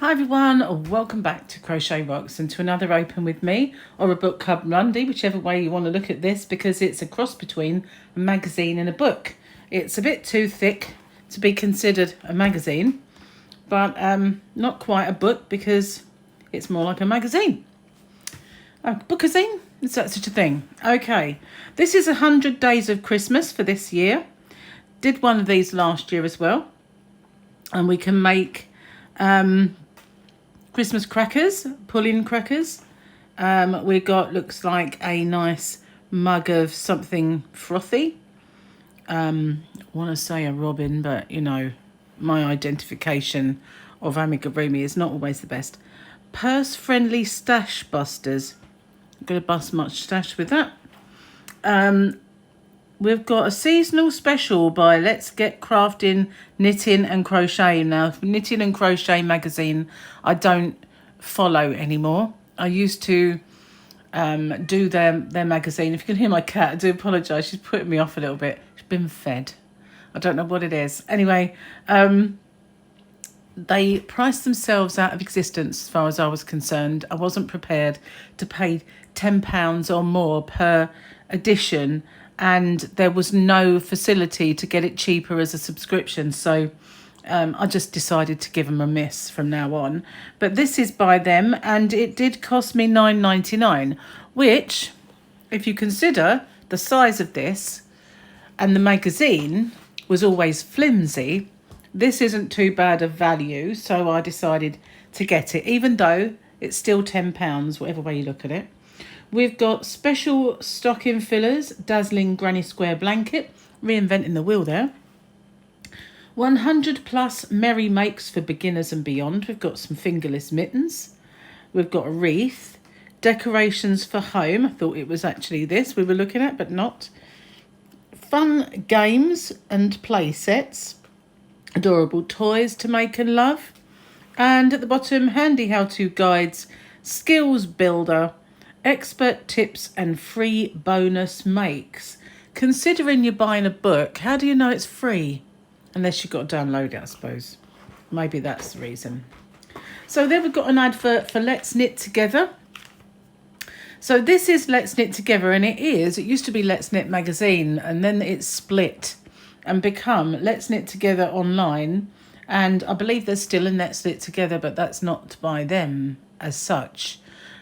Hi everyone, welcome back to CrochetRocks and to another Open With Me or a Book Club Monday, whichever way you want to look at this, because it's a cross between a magazine and a book. It's a bit too thick to be considered a magazine, but not quite a book because it's more like a magazine. A bookazine? Is that such a thing? Okay, this is 100 Days of Christmas for this year. Did one of these last year as well. And we can make Christmas crackers, pull-in crackers. We got, looks like a nice mug of something frothy. I want to say a robin, but you know, my identification of amigurumi is not always the best. Purse-friendly stash busters. I'm going to bust much stash with that. We've got a seasonal special by Let's Get Crafting, Knitting and Crochet. Now, Knitting and Crochet magazine, I don't follow anymore. I used to do their magazine. If you can hear my cat, I do apologise. She's putting me off a little bit. She's been fed. I don't know what it is. Anyway, they priced themselves out of existence as far as I was concerned. I wasn't prepared to pay £10 or more per edition, and there was no facility to get it cheaper as a subscription. So I just decided to give them a miss from now on. But this is by them, and it did cost me $9.99, which, if you consider the size of this and the magazine was always flimsy, this isn't too bad of value. So I decided to get it, even though it's still £10, whatever way you look at it. We've got special stocking fillers, dazzling granny square blanket, reinventing the wheel there. 100 plus merry makes for beginners and beyond. We've got some fingerless mittens. We've got a wreath. Decorations for home. I thought it was actually this we were looking at, but not. Fun games and play sets. Adorable toys to make and love. And at the bottom, handy how-to guides, skills builder, expert tips and free bonus makes. Considering you're buying a book, how do you know it's free? Unless you've got to download it, I suppose. Maybe that's the reason. So then we've got an advert for Let's Knit Together. So this is Let's Knit Together, and it used to be Let's Knit Magazine, and then it's split and become Let's Knit Together Online. And I believe there's still a Let's Knit Together, but that's not by them as such.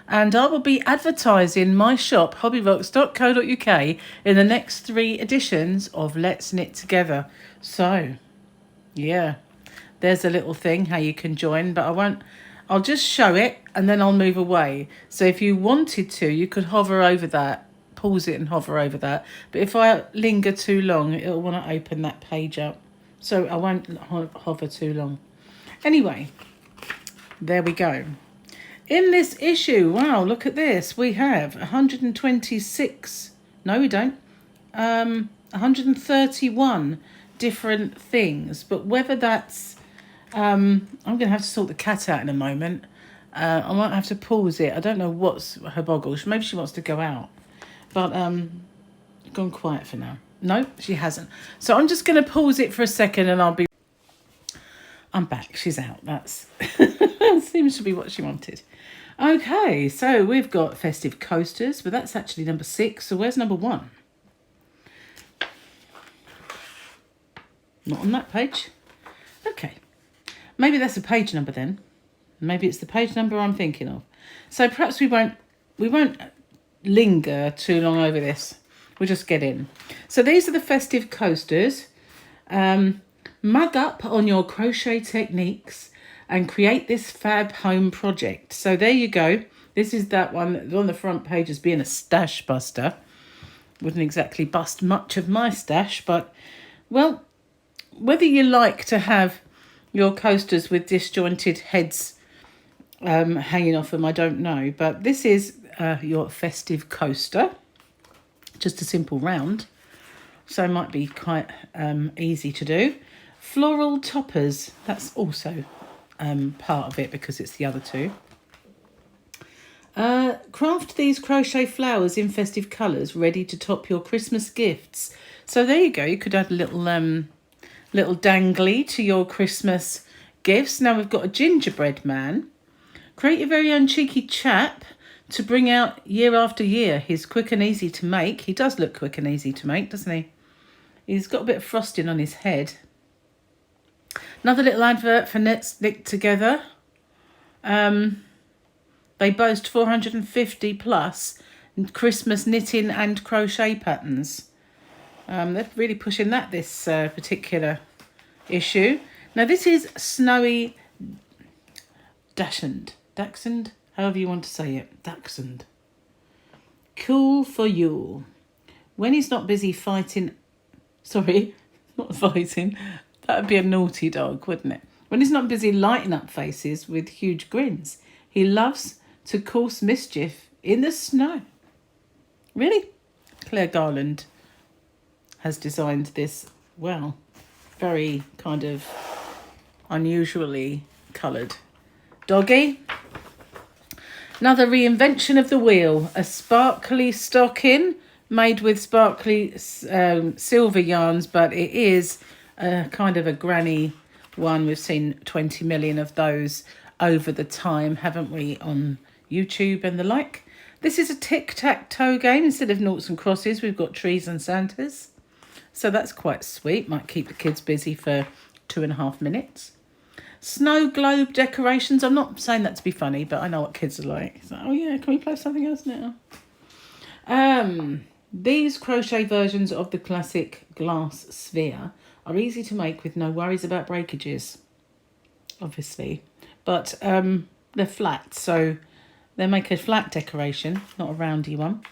And I will be advertising my shop, hobbyrocks.co.uk, in the next 3 editions of Let's Knit Together. So, yeah, there's a little thing how you can join, but I won't. I'll just show it and then I'll move away. So if you wanted to, you could hover over that, pause it and hover over that. But if I linger too long, it'll want to open that page up. So I won't hover too long. Anyway, there we go. In this issue, wow, look at this. We have 126, no we don't, 131 different things. But whether that's, I'm going to have to sort the cat out in a moment. I might have to pause it. I don't know what's her boggle. Maybe she wants to go out. But gone quiet for now. No, she hasn't. So I'm just going to pause it for a second and I'm back. She's out. That's seems to be what she wanted. Okay, so we've got festive coasters, but that's actually number 6. So where's number 1? Not on that page. Okay, maybe that's a page number then. Maybe it's the page number I'm thinking of. So perhaps we won't linger too long over this. We'll just get in. So these are the festive coasters. Mug up on your crochet techniques and create this fab home project. So there you go. This is that one that's on the front page as being a stash buster. Wouldn't exactly bust much of my stash, but, well, whether you like to have your coasters with disjointed heads hanging off them, I don't know. But this is your festive coaster. Just a simple round. So it might be quite easy to do. Floral toppers. That's also part of it because it's the other 2. Craft these crochet flowers in festive colours ready to top your Christmas gifts. So there you go. You could add a little dangly to your Christmas gifts. Now we've got a gingerbread man. Create your very own cheeky chap to bring out year after year. He's quick and easy to make. He does look quick and easy to make, doesn't he? He's got a bit of frosting on his head. Another little advert for Knits Knit Together. They boast 450 plus Christmas knitting and crochet patterns. They're really pushing that this particular issue. Now this is Snowy Dachshund, however you want to say it, Dachshund. Cool for Yule. When he's not busy fighting, sorry, not fighting, that would be a naughty dog, wouldn't it? When he's not busy lighting up faces with huge grins, he loves to cause mischief in the snow. Really? Claire Garland has designed this, well, very kind of unusually coloured doggy. Another reinvention of the wheel, a sparkly stocking made with sparkly silver yarns, but it is a kind of a granny one. We've seen 20 million of those over the time, haven't we, on YouTube and the like. This is a tic-tac-toe game. Instead of noughts and crosses, we've got trees and Santas. So that's quite sweet. Might keep the kids busy for 2.5 minutes. Snow globe decorations. I'm not saying that to be funny, but I know what kids are like. It's like, oh yeah, can we play something else now? These crochet versions of the classic glass sphere are easy to make with no worries about breakages, obviously. But they're flat, so they make a flat decoration, not a roundy one.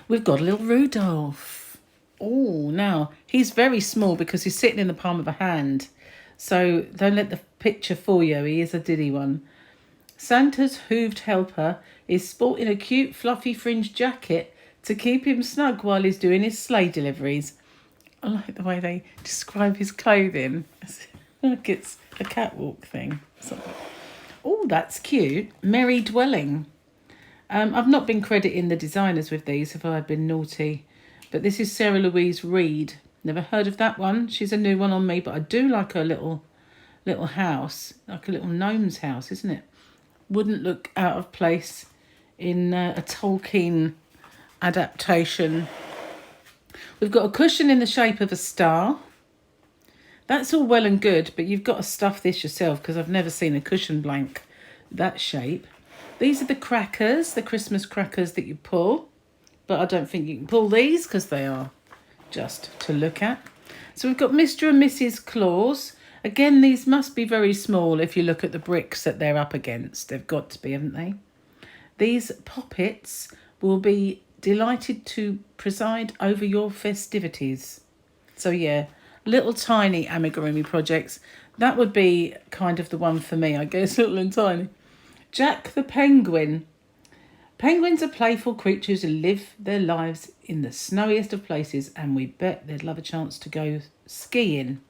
We've got a little Rudolph. Oh, now, he's very small because he's sitting in the palm of a hand. So don't let the picture fool you. He is a diddy one. Santa's hooved helper is sporting a cute fluffy fringed jacket to keep him snug while he's doing his sleigh deliveries. I like the way they describe his clothing. Like it's a catwalk thing. Oh, that's cute. Merry Dwelling. I've not been crediting the designers with these if I've been naughty. But this is Sarah Louise Reed. Never heard of that one. She's a new one on me, but I do like her little house. Like a little gnome's house, isn't it? Wouldn't look out of place in a Tolkien adaptation. We've got a cushion in the shape of a star. That's all well and good, but you've got to stuff this yourself because I've never seen a cushion blank that shape. These are the crackers, the Christmas crackers that you pull, but I don't think you can pull these because they are just to look at. So we've got Mr. and Mrs. Claus. Again, these must be very small if you look at the bricks that they're up against. They've got to be, haven't they? These poppets will be delighted to preside over your festivities. So yeah, little tiny amigurumi projects. That would be kind of the one for me, I guess, little and tiny. Jack the Penguin. Penguins are playful creatures who live their lives in the snowiest of places, and we bet they'd love a chance to go skiing.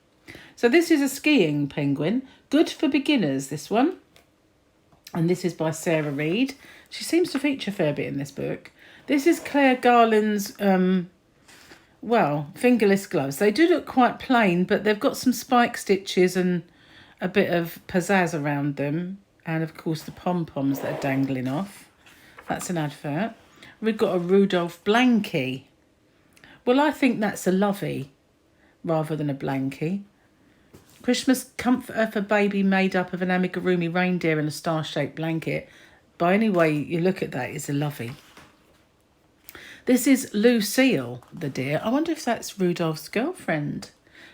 So this is a skiing penguin. Good for beginners, this one. And this is by Sarah Reed. She seems to feature a fair bit in this book. This is Claire Garland's, fingerless gloves. They do look quite plain, but they've got some spike stitches and a bit of pizzazz around them. And, of course, the pom-poms that are dangling off. That's an advert. We've got a Rudolph blankie. Well, I think that's a lovey rather than a blankie. Christmas comforter for baby made up of an amigurumi reindeer and a star-shaped blanket. By any way you look at that, it's a lovey. This is Lucille, the deer. I wonder if that's Rudolph's girlfriend.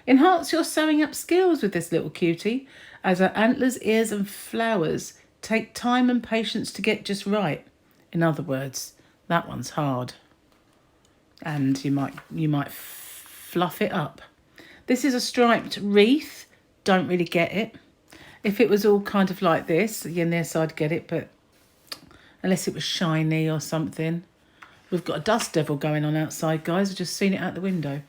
Enhance your sewing up skills with this little cutie as her antlers, ears and flowers take time and patience to get just right. In other words, that one's hard. And you might fluff it up. This is a striped wreath. Don't really get it. If it was all kind of like this, yes, I'd get it, but unless it was shiny or something. We've got a dust devil going on outside, guys. I've just seen it out the window.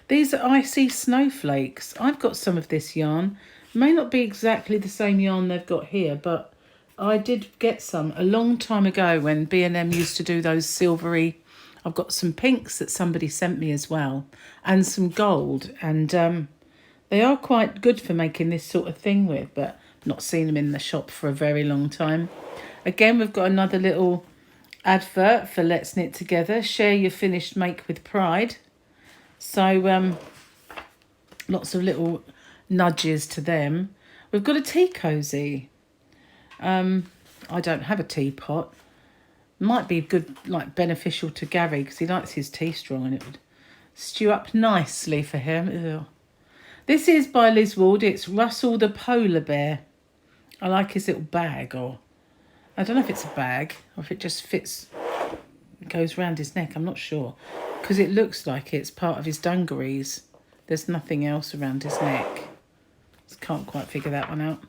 These are icy snowflakes. I've got some of this yarn. It may not be exactly the same yarn they've got here, but I did get some a long time ago when B&M used to do those silvery. I've got some pinks that somebody sent me as well, and some gold. And They are quite good for making this sort of thing with, but I've not seen them in the shop for a very long time. Again, we've got another little advert for Let's Knit Together. Share your finished make with pride. So lots of little nudges to them. We've got a tea cosy. I don't have a teapot. Might be good, like beneficial to Gary because he likes his tea strong and it would stew up nicely for him. Ew. This is by Liz Ward. It's Russell the Polar Bear. I like his little bag, or I don't know if it's a bag or if it just fits, goes round his neck. I'm not sure because it looks like it's part of his dungarees. There's nothing else around his neck. Just can't quite figure that one out.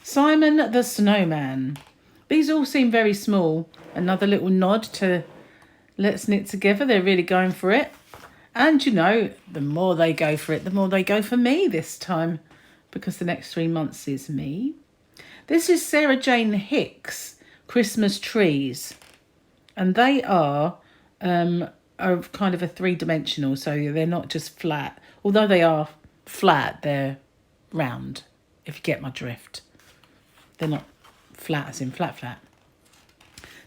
Simon the Snowman. These all seem very small. Another little nod to Let's Knit Together. They're really going for it. And, you know, the more they go for it, the more they go for me this time. Because the next 3 months is me. This is Sarah Jane Hicks, Christmas Trees. And they are kind of a three-dimensional. So they're not just flat. Although they are flat, they're round, if you get my drift. They're not flat as in flat.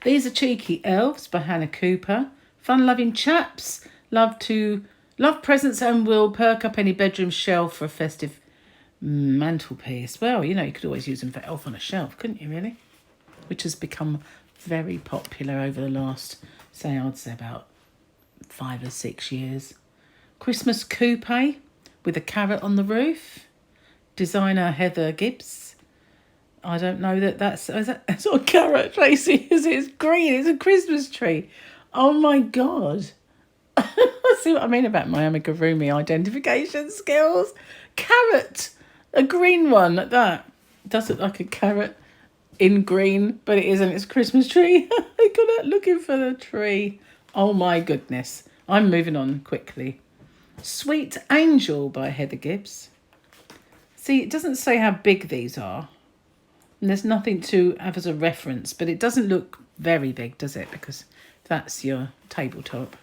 These are Cheeky Elves by Hannah Cooper. Fun-loving chaps. Love presents and will perk up any bedroom shelf for a festive mantelpiece. Well, you know, you could always use them for elf on a shelf, couldn't you, really? Which has become very popular over the last, I'd say about 5 or 6 years. Christmas coupe with a carrot on the roof. Designer Heather Gibbs. I don't know that's not a carrot, Tracy. It's green. It's a Christmas tree. Oh my God. See what I mean about my amigurumi identification skills? Carrot. A green one at that. It does look like a carrot in green, but it isn't. It's a Christmas tree. I got it looking for the tree. Oh my goodness. I'm moving on quickly. Sweet Angel by Heather Gibbs. See, it doesn't say how big these are. And there's nothing to have as a reference, but it doesn't look very big, does it? Because that's your tabletop.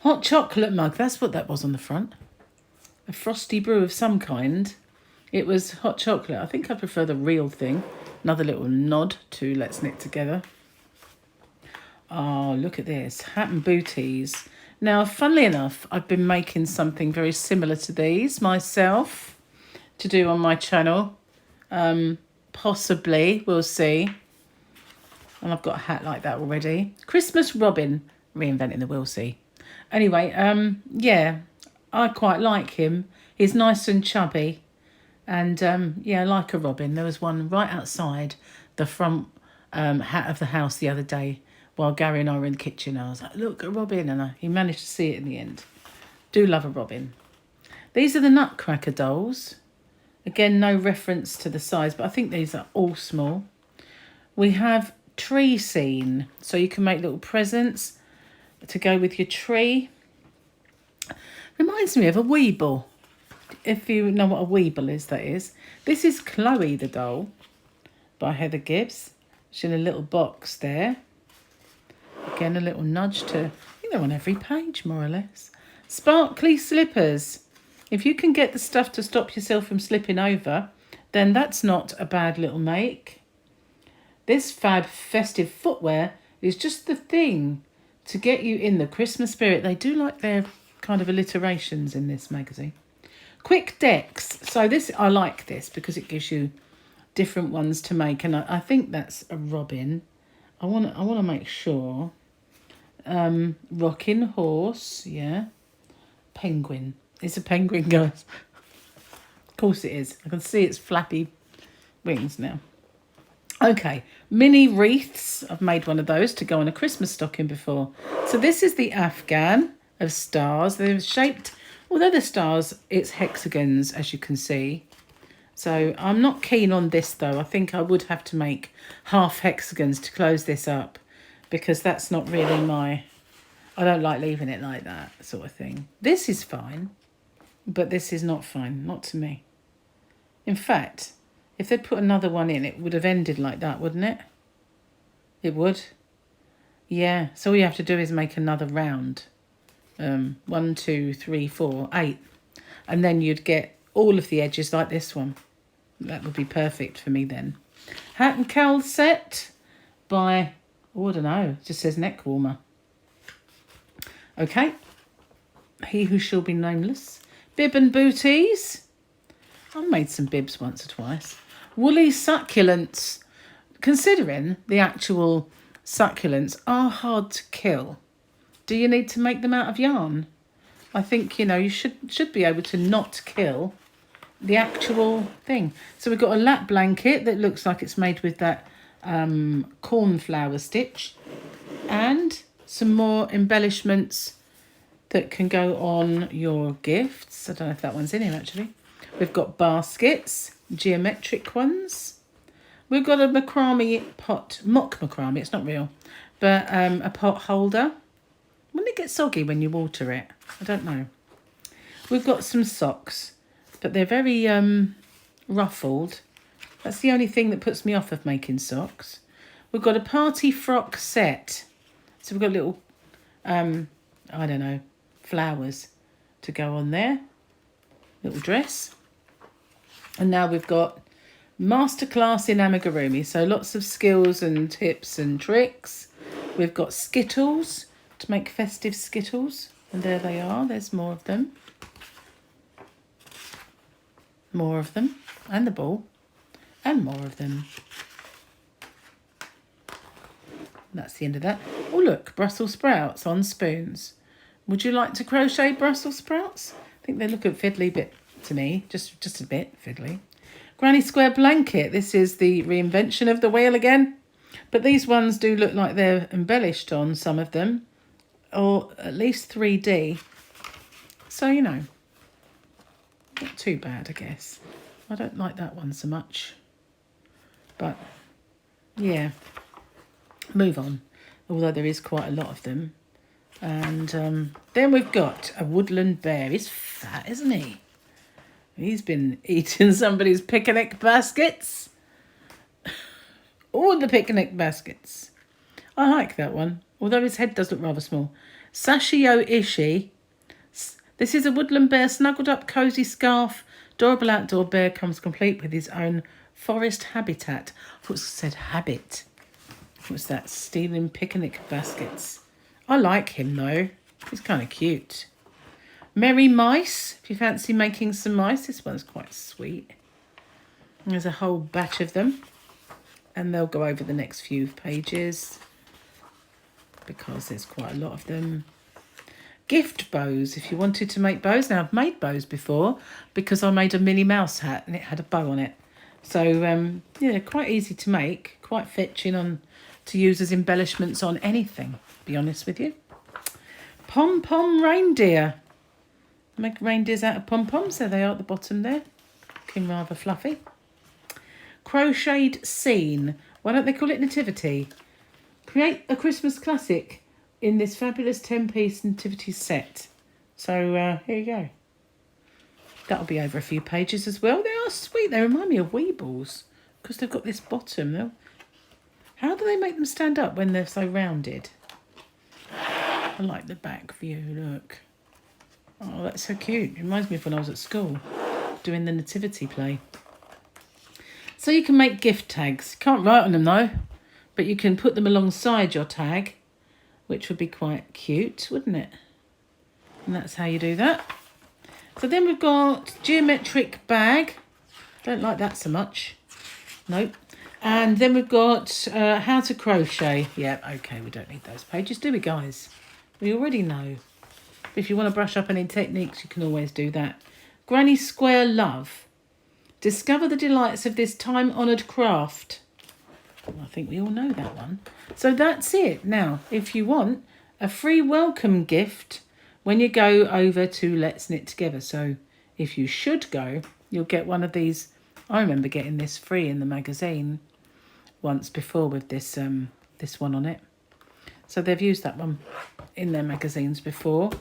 Hot chocolate mug. That's what that was on the front. A frosty brew of some kind. It was hot chocolate. I think I prefer the real thing. Another little nod to Let's Knit Together. Oh, look at this. Hat and booties. Now, funnily enough, I've been making something very similar to these myself to do on my channel. Possibly, we'll see. And I've got a hat like that already. Christmas Robin, reinventing the we'll see. Anyway, yeah, I quite like him. He's nice and chubby. And, yeah, like a robin. There was one right outside the front hat of the house the other day while Gary and I were in the kitchen. I was like, look, a robin. And he managed to see it in the end. Do love a robin. These are the Nutcracker dolls. Again, no reference to the size, but I think these are all small. We have tree scene. So you can make little presents to go with your tree. Reminds me of a Weeble. If you know what a Weeble is, that is. This is Chloe the doll by Heather Gibbs. She's in a little box there. Again, a little nudge to, I think they're on every page, more or less. Sparkly slippers. If you can get the stuff to stop yourself from slipping over, then that's not a bad little make. This fab festive footwear is just the thing to get you in the Christmas spirit. They do like their kind of alliterations in this magazine. Quick decks. So this, I like this because it gives you different ones to make, and I think that's a robin. I want to make sure. Rocking horse, yeah. Penguin. It's a penguin, guys. Of course it is. I can see its flappy wings now. Okay, mini wreaths. I've made one of those to go on a Christmas stocking before. So this is the Afghan of stars. They're shaped, although the stars, it's hexagons, as you can see. So I'm not keen on this, though. I think I would have to make half hexagons to close this up because that's not really my... I don't like leaving it like that sort of thing. This is fine, but this is not fine. Not to me. In fact, if they'd put another one in, it would have ended like that, wouldn't it? It would. Yeah, so all you have to do is make another round. 1, 2, 3, 4, 8. And then you'd get all of the edges like this one. That would be perfect for me then. Hat and Cowl set by, oh, I don't know, it just says neck warmer. Okay. He Who Shall Be Nameless. Bib and booties. I've made some bibs once or twice. Woolly succulents. Considering the actual succulents are hard to kill, do you need to make them out of yarn? I think, you know, you should be able to not kill the actual thing. So we've got a lap blanket that looks like it's made with that cornflower stitch, and some more embellishments that can go on your gifts. I don't know if that one's in here actually. We've got baskets, geometric ones. We've got a macrame pot, mock macrame, it's not real, but a pot holder. Wouldn't it get soggy when you water it? I don't know. We've got some socks, but they're very ruffled. That's the only thing that puts me off of making socks. We've got a party frock set. So we've got little, I don't know, flowers to go on there. Little dress. And now we've got masterclass in amigurumi. So lots of skills and tips and tricks. We've got skittles to make festive skittles. And there they are. There's more of them. More of them. And the ball. And more of them. That's the end of that. Oh, look, Brussels sprouts on spoons. Would you like to crochet Brussels sprouts? I think they look a fiddly bit to me. Just a bit fiddly. Granny square blanket. This is the reinvention of the wheel again. But these ones do look like they're embellished on some of them. Or at least 3D. So, you know, not too bad, I guess. I don't like that one so much. But, yeah. Move on. Although there is quite a lot of them. And then we've got a woodland bear. He's fat, isn't he? He's been eating somebody's picnic baskets. All the picnic baskets. I like that one. Although his head does look rather small. Sashio Ishi. This is a woodland bear, snuggled up, cosy scarf. Adorable outdoor bear comes complete with his own forest habitat. I thought it said habit. What's that? Stealing picnic baskets. I like him though. He's kind of cute. Merry mice. If you fancy making some mice, this one's quite sweet. There's a whole batch of them. And they'll go over the next few pages, because there's quite a lot of them. Gift bows, if you wanted to make bows. Now, I've made bows before because I made a Minnie Mouse hat and it had a bow on it. So, yeah, quite easy to make, quite fetching on to use as embellishments on anything, to be honest with you. Pom-pom reindeer. Make reindeers out of pom-poms. There they are at the bottom there. Looking rather fluffy. Crocheted scene. Why don't they call it nativity? Create a Christmas classic in this fabulous 10-piece nativity set. So here you go. That'll be over a few pages as well. They are sweet. They remind me of Weebles because they've got this bottom. How do they make them stand up when they're so rounded? I like the back view, look. Oh, that's so cute. It reminds me of when I was at school doing the nativity play. So you can make gift tags. Can't write on them though, but you can put them alongside your tag, which would be quite cute, wouldn't it? And that's how you do that. So then we've got geometric bag. Don't like that so much. Nope. And then we've got how to crochet. Yeah, okay, we don't need those pages, do we, guys? We already know. If you want to brush up any techniques, you can always do that. Granny Square Love. Discover the delights of this time-honoured craft. I think we all know that one. So that's it. Now, if you want a free welcome gift when you go over to Let's Knit Together. So if you should go, you'll get one of these. I remember getting this free in the magazine once before with this this one on it. So they've used that one in their magazines before.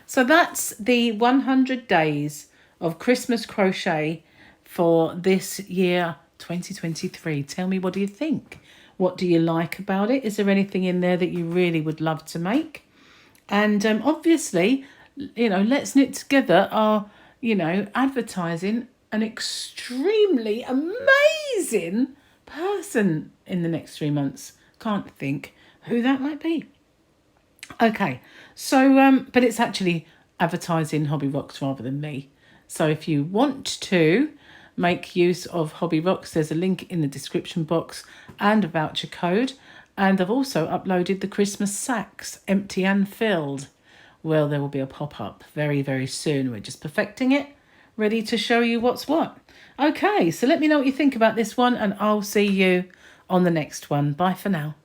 So that's the 100 days of Christmas crochet for this year 2023. Tell me, what do you think? What do you like about it? Is there anything in there that you really would love to make? And obviously, you know, Let's Knit Together are you know, advertising an extremely amazing person in the next 3 months. Can't think who that might be. Okay, so, but it's actually advertising Hobby Rocks rather than me. So if you want to make use of Hobby Rocks, there's a link in the description box and a voucher code. And I've also uploaded the Christmas sacks, empty and filled. Well, there will be a pop-up very, very soon. We're just perfecting it, ready to show you what's what. Okay, so let me know what you think about this one, and I'll see you on the next one. Bye for now.